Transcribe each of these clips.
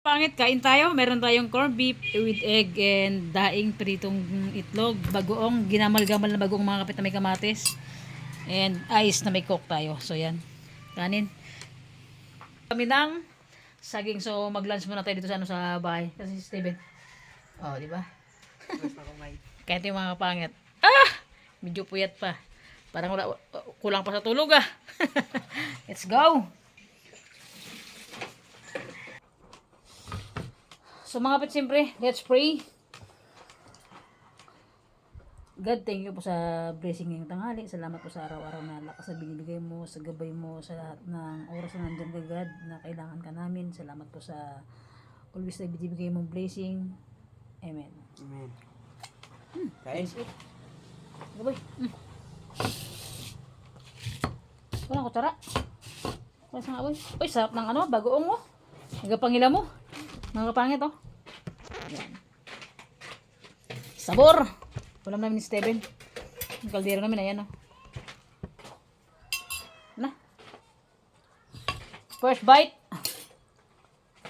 Pangit, kain tayo. Meron tayong corned beef with egg and daing pritong itlog, bagoong, ginamal-gamal na bagoong mga kapit na may kamatis, and ice na may coke tayo. So yan, kanin. Kami ng saging. So mag-lunch muna tayo dito sa sa bahay. Kasi si Steven. Oh, di ba? Kahit yung mga pangit. Medyo puyat pa. Parang wala, kulang pa sa tulog ah. Let's go. So mga kapit, siyempre, let's pray. God, thank you po sa blessing ngayong tanghali. Salamat po sa araw-araw na lakas na binibigay mo, sa gabay mo, sa lahat ng oras na nandyan ka, God, na kailangan ka namin. Salamat po sa always na binibigay mong blessing. Amen. Amen. Kain. Gabay. Walang kutsara. Wala sa nga, boy. Uy, sarap ng ano, bagoong mo. Nagapangila mo. Mga kapangit, oh. Yan. Sabor! Ulam namin ni Steven. Yung kaldero namin, ayan, oh. Na. First bite.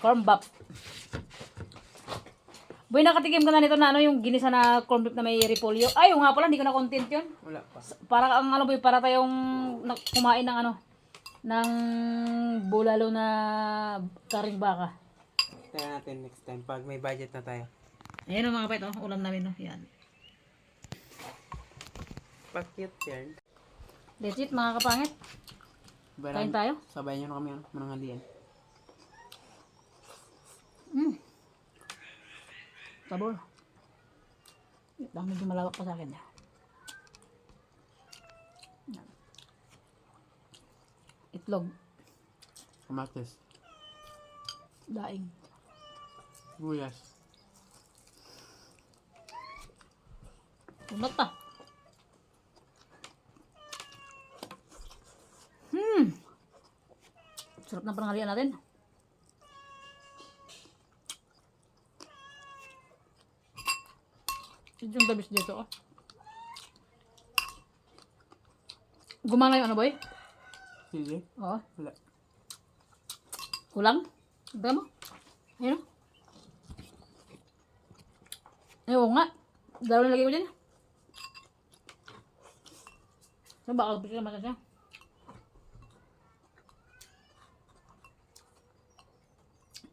Corn bop. Boy, nakatikim ka na nito na ano, yung ginisa na corn beef na may repolyo. Ay, yung nga pala, hindi ko na content yun. Wala pa. Para ang ano, boy, para tayong kumain ng ano, ng bulalo na karing baka. Try natin next time pag may budget na tayo. Ayan o mga kapit, oh, ulam namin, oh. Yan. Pa-cute yan. That's it mga kapangit. Kain tayo. Sabay nyo na kami mananghalian. Sabor. Lang medyo malawak pa sa akin. Yan. Itlog. Kamatis. Daing. Guyas. Unat pa. Sarap ng pananghalian natin. Ito yung tabis dito, oh. Gumana yung ano, boy? Sili? Oo. Wala. Kulang? Tignan mo. Ayun, oh. Ayun nga. Dalawa nilagay ko dyan. So, baka kapit ka naman siya.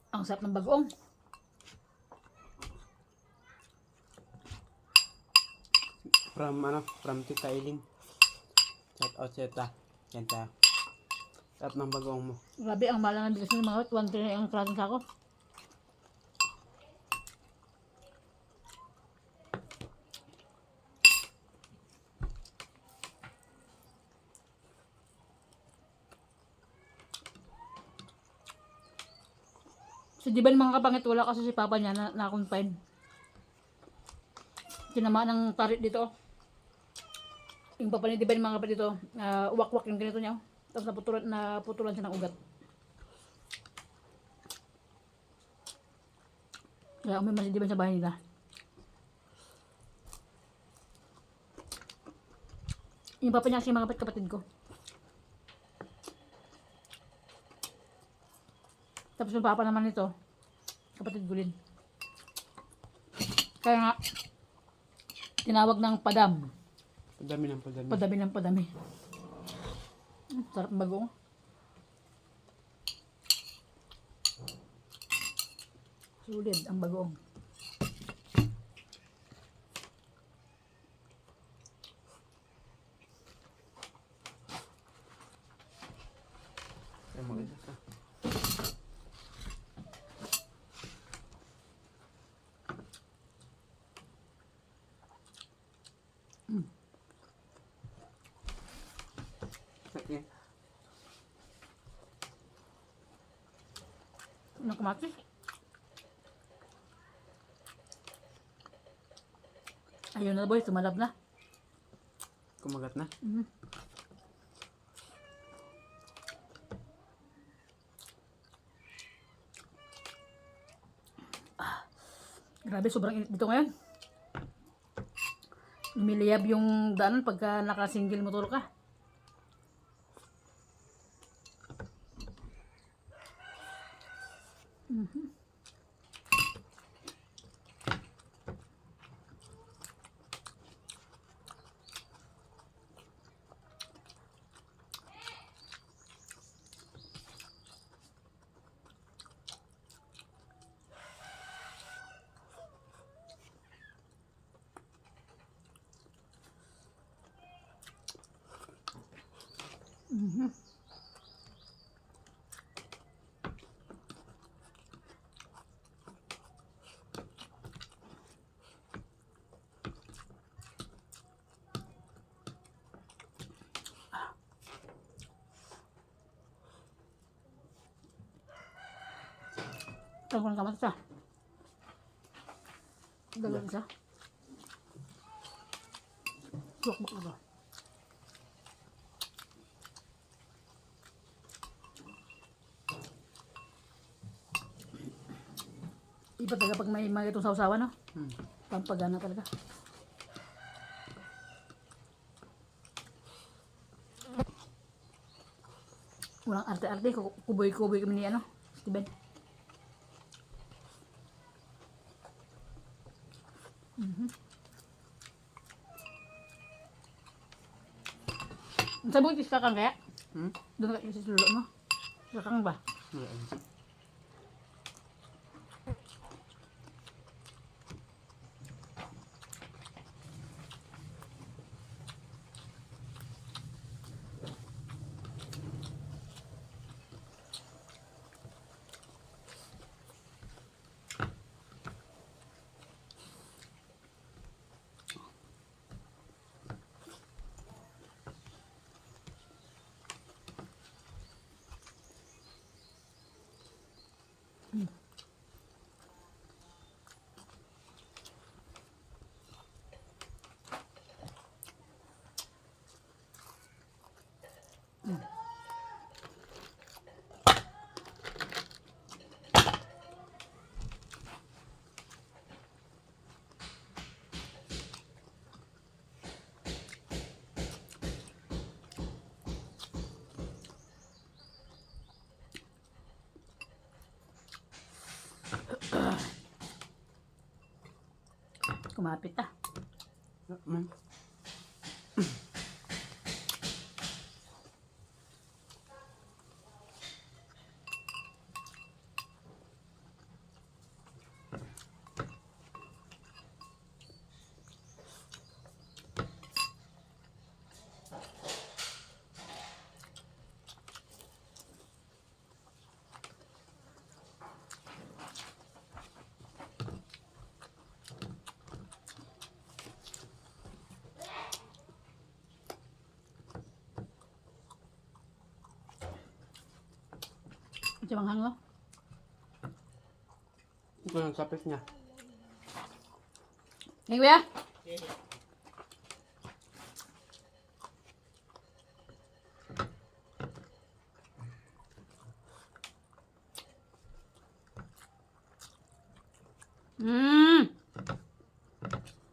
Ang sarap ng bagoong. From Tita Eileen. Shout out Tita. Yan tayo. Sarap ng bagoong mo. Grabe, ang mahal ng bigas ng mga 1 na ang klaseng sako. So, di ba yung mga kapangit, wala kasi si papa niya na-confine. Tinama ng tarit dito, oh. Yung papa niya, di ba yung mga kapatid dito, wak-wak yung ganito niya, oh. Tapos naputulan siya ng ugat. Kaya may masidiban sa bahay nila. Yung papa niya kasi mga kapatid ko. Tapos yung papa naman nito, kapatid ko din. Kaya nga, tinawag ng padam. Padami ng padami. Padami ng padami. Sarap bagoong. Sulit ang bagoong. Ay, maganda sa. Okay. Ano kamatis? Ayun na boy, tumalab na. Kumagat na. Grabe, sobrang init dito ngayon. Lumiliyab yung daanan pagka naka-single motor ka. Tangkong kamatis ah. Dalag isa. Lukbak na ba? Iba talaga pag may mga itong sausawan, no? Pampagana talaga. Walang arte-arte, kuboy-kuboy kami ni ano, Steven. Sa butis kakang kaya? Doon ka kasi lulo, no? Kakang ba? Kumapit ah. Ito manghang, no? Ito yung kapit niya. Hey, kuya?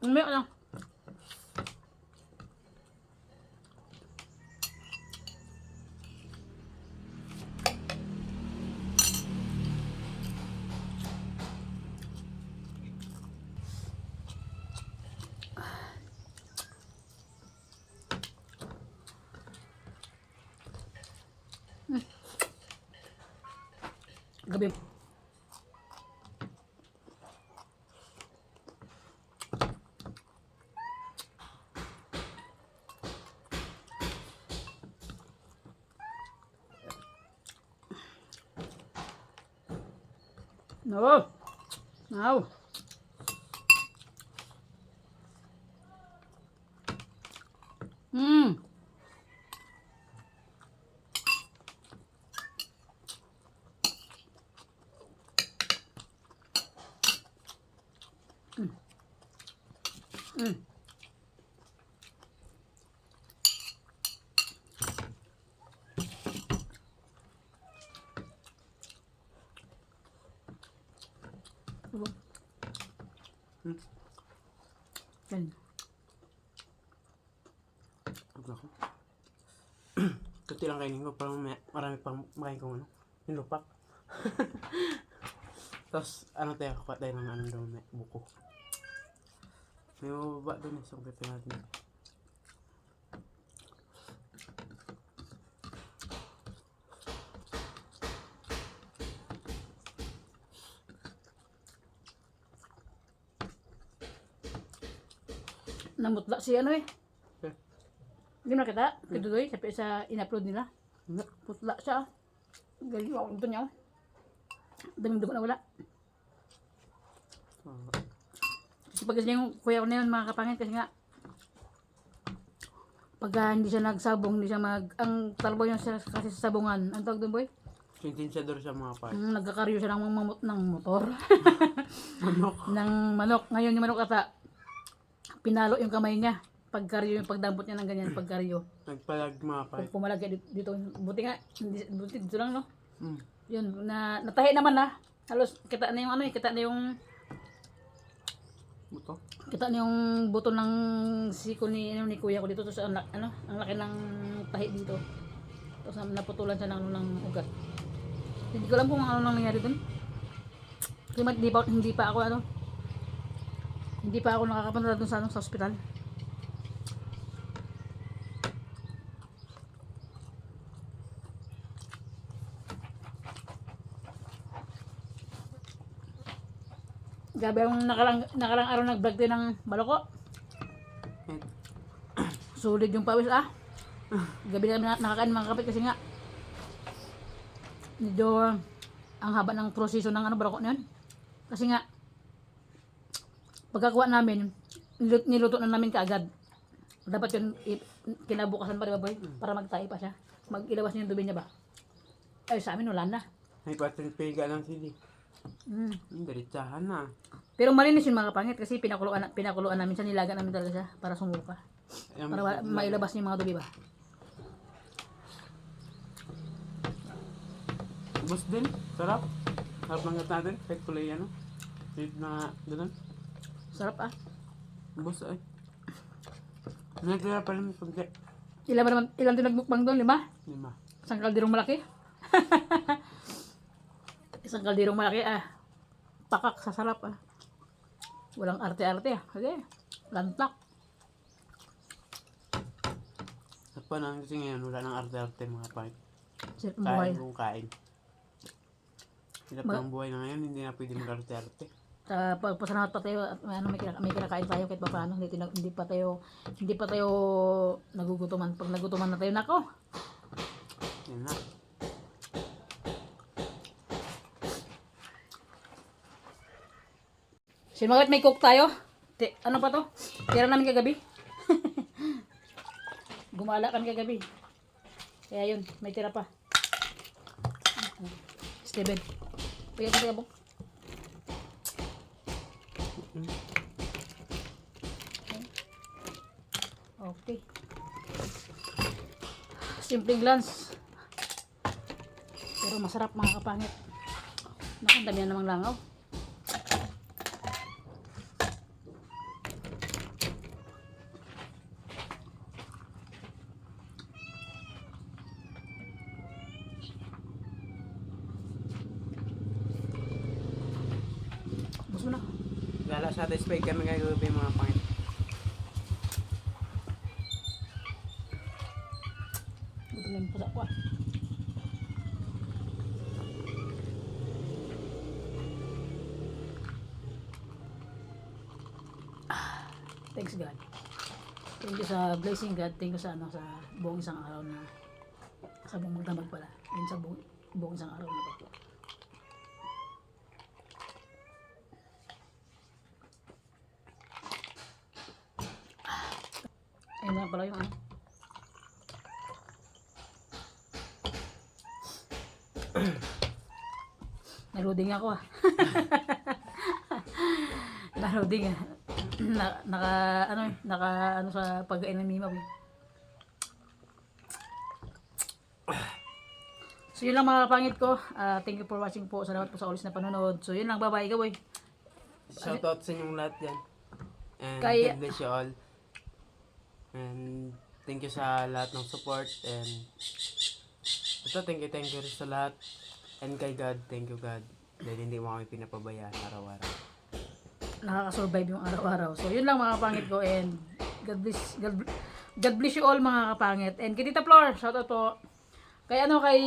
Umay ka lang. Gabi. No. No. Mm. Mm. Yan. Ako. Kunti lang kainin ko, parang marami pang makain kong ano, yung lupak. Tapos, ano tayo, kuha tayo ng anong daw, buko. May mababa doon eh, so pipin natin. Namutla si ano eh. Okay. Hindi mo nakita? Kadudoy, sabi sa in-upload nila. Hindi. Putla siya. Galing ako nito niya. Daming dugo na wala. Kasi pag kasi yung kuya ko na yun mga kapangit kasi nga pag hindi siya nagsabong, hindi siya ang talbo niya siya kasi sa sabungan. Ang tawag doon boy? Sintinsyador sa mga part. Nagkakaryo siya ng motor. Manok. ng manok. Ngayon yung manok ata, pinalo yung kamay niya. Pagkaryo, yung pagdampot niya ng ganyan, pagkaryo. Nagpalag mga part. Pumalag dito, dito. Buti nga, buti dito lang, no? Mm. Yun, natahi naman na. Halos, kita na yung kita na yung, Buto. kita na yung buto ng siko ni kuya ko dito. Tapos, ang laki ng tahi dito. Tapos, naputulan siya ng ugat. Hindi ko alam kung ano nang nangyari dun. Kasi hindi pa ako nakakapunta dun sa ospital. Gabi ang nakarang araw nag-vlog tayo ng baloko. Sulit yung pawis Gabi na nakakain mga kapit kasi nga medyo ang haba ng proseso ng baloko na yun. Kasi nga pagkakuha namin, niluto na namin kaagad. Dapat yun kinabukasan pa, diba boy? Para magtahi pa siya. Mag-ilawas niya yung dumi niya ba? Ay sa amin wala na. May patin piga lang sili. Diretsahan na. Pero malinis yung mga pangit kasi pinakuluan namin siya, nilaga namin talaga siya para sumuka. Para mailabas niya yung mga dubi ba. Bus din. Sarap. Sarap ng gat natin. Kahit kulay Kahit na ganun. Sarap Bus ay. Nagkira pa rin pagka. Ilan din nagmukbang doon? 5? 5. Isang kalderong malaki. Isang kalderong malaki pakak sa sarap Walang arte-arte Kasi lantak. Sa panahon kasi ngayon wala nang arte-arte mga pangit. Sirap ng buhay. Kain kung kain. Hirap ng buhay na ngayon, hindi na pwede mag-arte-arte. Pagpasalamat pa tayo at may kinakain tayo kahit pa paano. Hindi pa tayo nagugutuman. Pag nagutuman na tayo, nako. Yan na. Sinmagit may cook tayo. Ano pa to? Tira namin kagabi. Gumala kami kagabi. Kaya yun, may tira pa. Steven. Pagyan ko tayo. Okay. Simpleng glance. Pero masarap mga kapangit. Nakandami na namang langaw. Gusto na. Lala satisfied kami ngayon mga pangit. Gusto na yung pusa ko Thanks God. Thank you sa blessing God. Thank you sa sa buong isang araw na sa buong magdamag pala. Yun sa buong isang araw na to. Ayun na pala yung Naluding ako Naluding naka sa pagkain ng Mimaw So yun lang mga pangit ko. Thank you for watching po. Salamat po sa ulis na panonood. So yun lang, bye-bye ka boy. Shoutout sa inyong lahat yan. And Kaya- God bless you all. And thank you sa lahat ng support. And ito, thank you sa lahat. And kay God, thank you God. Dahil hindi mo kami pinapabayaan araw-araw. Nakaka-survive yung araw-araw. So yun lang mga kapangit ko. And God bless you all mga kapangit. And kay Tita Flor, shoutout po. Kay kay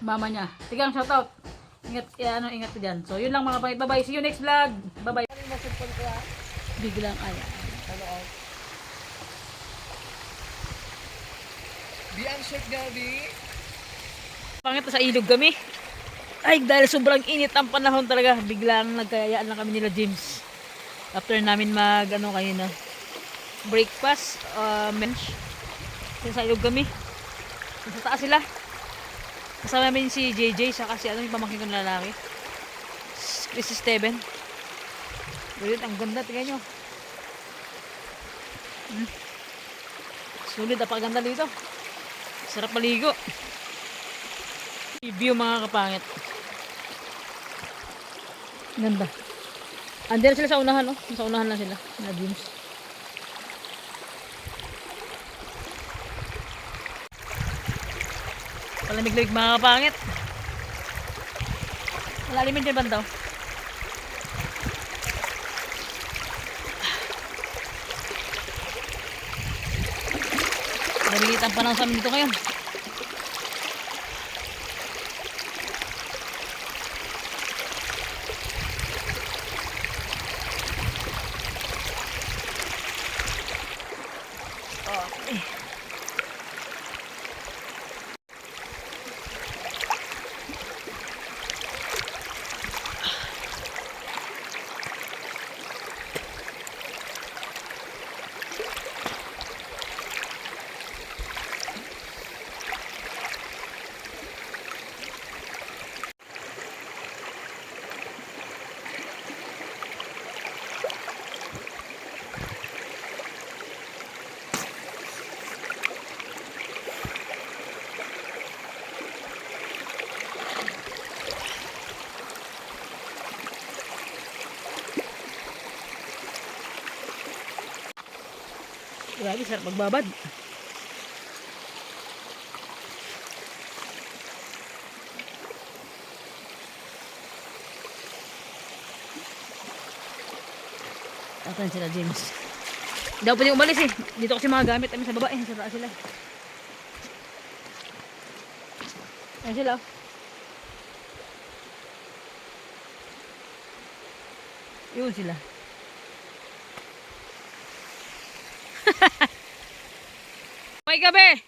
mama niya. Tigang shoutout. Ingat ka dyan. So yun lang mga kapangit. Bye-bye. See you next vlog. Bye-bye. Biglang Bianshek Gabi. Pangit sa ilog kami. Ay, dahil sobrang init ang panahon talaga. Biglang nagkayaan lang kami nila James. After namin kayo na breakfast, mensch. Sa ilog kami. Sa taas sila. Kasama namin si JJ, saka si ano yung pamangkin kong lalaki. Si Steven. Ulit, ang ganda. Tingnan nyo. Sulit, napakaganda dito. Sarap maligo. View mga kapangit. Ganda. Andiyan sila sa unahan, no? Sa unahan lang sila. Na gyms. Palamig-lamig mga kapangit. Malalimin dyan bandaw. Malamigit ang panahon sa amin dito ngayon. Okay. Grabe, sarap magbabad. Asan sila, James? Hindi ako pwede umalis eh. Dito kasi mga gamit namin sa baba eh. Sa taas sila. Ayan sila. Yun sila. May gabi!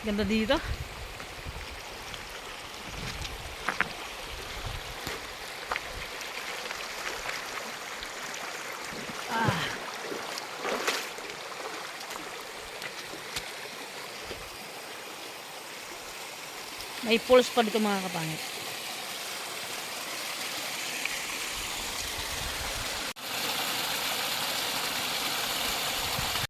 Ganda dito. May pulse pa dito mga kapangit.